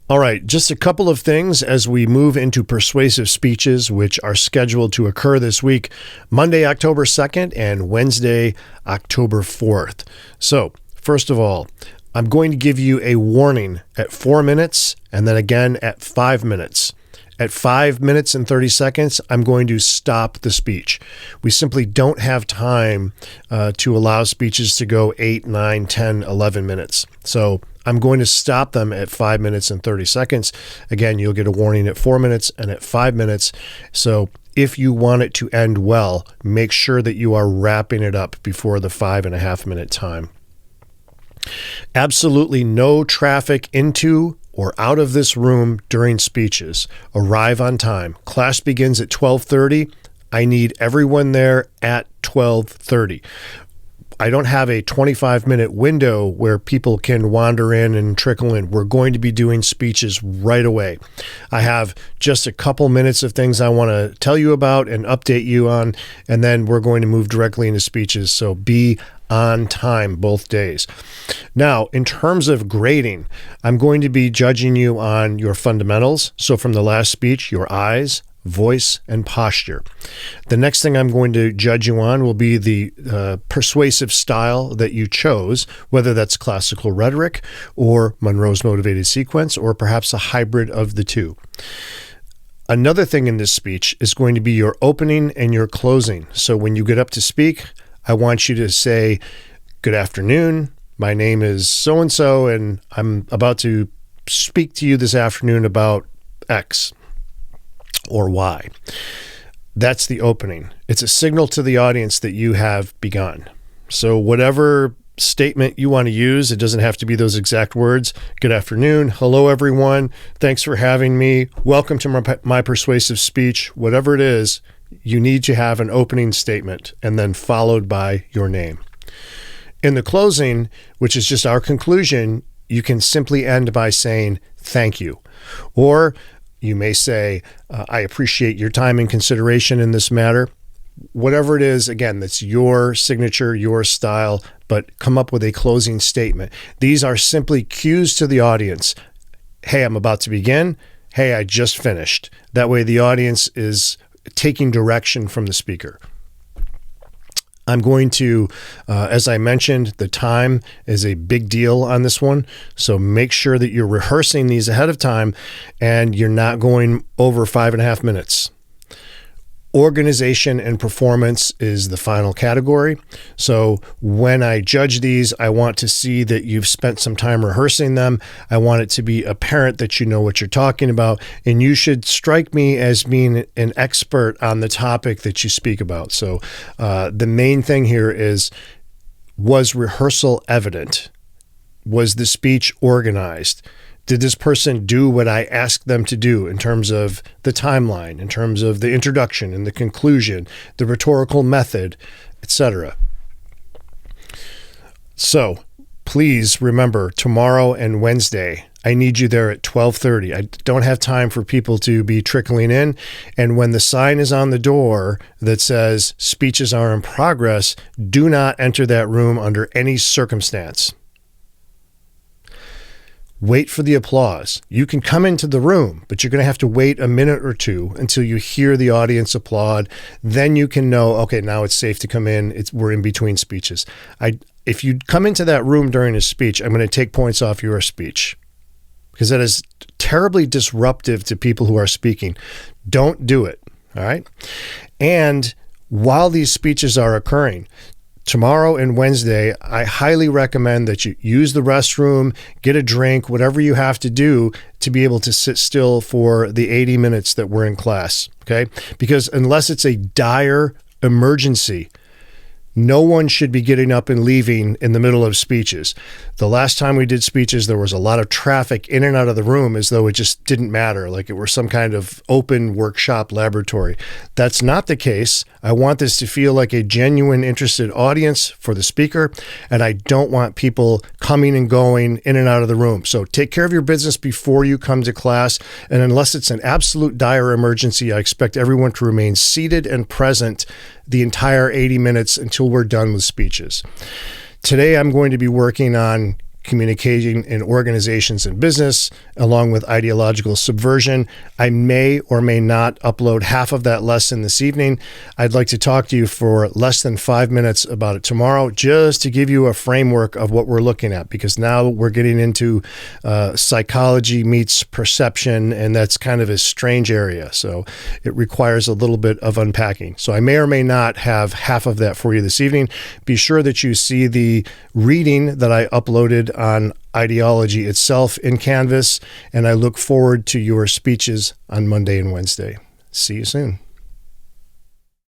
All right, just a couple of things as we move into persuasive speeches, which are scheduled to occur this week, Monday, October 2nd and Wednesday, October 4th. So, first of all, I'm going to give you a warning at 4 minutes and then again at 5 minutes. At 5 minutes and 30 seconds, I'm going to stop the speech. We simply don't have time to allow speeches to go 8, 9, 10, 11 minutes. So I'm going to stop them at 5 minutes and 30 seconds. Again, you'll get a warning at 4 minutes and at 5 minutes. So if you want it to end well, make sure that you are wrapping it up before the 5.5 minute time. Absolutely no traffic into or out of this room during speeches. Arrive on time. Class begins at 12:30. I need everyone there at 12:30. I don't have a 25-minute window where people can wander in and trickle in. We're going to be doing speeches right away. I have just a couple minutes of things I want to tell you about and update you on, and then we're going to move directly into speeches. So be on time both days. Now, in terms of grading, I'm going to be judging you on your fundamentals. So from the last speech, your eyes, voice, and posture. The next thing I'm going to judge you on will be the persuasive style that you chose, whether that's classical rhetoric or Monroe's motivated sequence, or perhaps a hybrid of the two. Another thing in this speech is going to be your opening and your closing. So when you get up to speak, I want you to say, "Good afternoon. My name is so-and-so, and I'm about to speak to you this afternoon about X or Y." That's the opening. It's a signal to the audience that you have begun. So whatever statement you want to use, it doesn't have to be those exact words. Good afternoon. Hello, everyone. Thanks for having me. Welcome to my persuasive speech. Whatever it is, you need to have an opening statement and then followed by your name. In the closing, which is just our conclusion, you can simply end by saying thank you. Or you may say, I appreciate your time and consideration in this matter. Whatever it is, again, that's your signature, your style, but come up with a closing statement. These are simply cues to the audience. Hey, I'm about to begin. Hey, I just finished. That way the audience is taking direction from the speaker. I'm going to, as I mentioned, the time is a big deal on this one. So make sure that you're rehearsing these ahead of time and you're not going over 5.5 minutes. Organization and performance is the final category. So when I judge these, I want to see that you've spent some time rehearsing them. I want it to be apparent that you know what you're talking about, and you should strike me as being an expert on the topic that you speak about. So the main thing here is, was rehearsal evident? Was the speech organized? Did this person do what I asked them to do in terms of the timeline, in terms of the introduction and the conclusion, the rhetorical method, etc.? So please remember, tomorrow and Wednesday, I need you there at 12:30. I don't have time for people to be trickling in. And when the sign is on the door that says speeches are in progress, do not enter that room under any circumstance. Wait for the applause. You can come into the room, but you're going to have to wait a minute or two until you hear the audience applaud. Then you can know, okay, now it's safe to come in. We're in between speeches. If you come into that room during a speech, I'm going to take points off your speech because that is terribly disruptive to people who are speaking. Don't do it, all right? And while these speeches are occurring, tomorrow and Wednesday, I highly recommend that you use the restroom, get a drink, whatever you have to do to be able to sit still for the 80 minutes that we're in class, okay? Because unless it's a dire emergency, no one should be getting up and leaving in the middle of speeches. The last time we did speeches, there was a lot of traffic in and out of the room as though it just didn't matter, like it were some kind of open workshop laboratory. That's not the case. I want this to feel like a genuine, interested audience for the speaker, and I don't want people coming and going in and out of the room. So take care of your business before you come to class, and unless it's an absolute dire emergency, I expect everyone to remain seated and present the entire 80 minutes until we're done with speeches. Today, I'm going to be working on communicating in organizations and business, along with ideological subversion. I may or may not upload half of that lesson this evening. I'd like to talk to you for less than 5 minutes about it tomorrow, just to give you a framework of what we're looking at, because now we're getting into psychology meets perception, and that's kind of a strange area. So it requires a little bit of unpacking. So I may or may not have half of that for you this evening. Be sure that you see the reading that I uploaded on ideology itself in Canvas, and I look forward to your speeches on Monday and Wednesday. See you soon.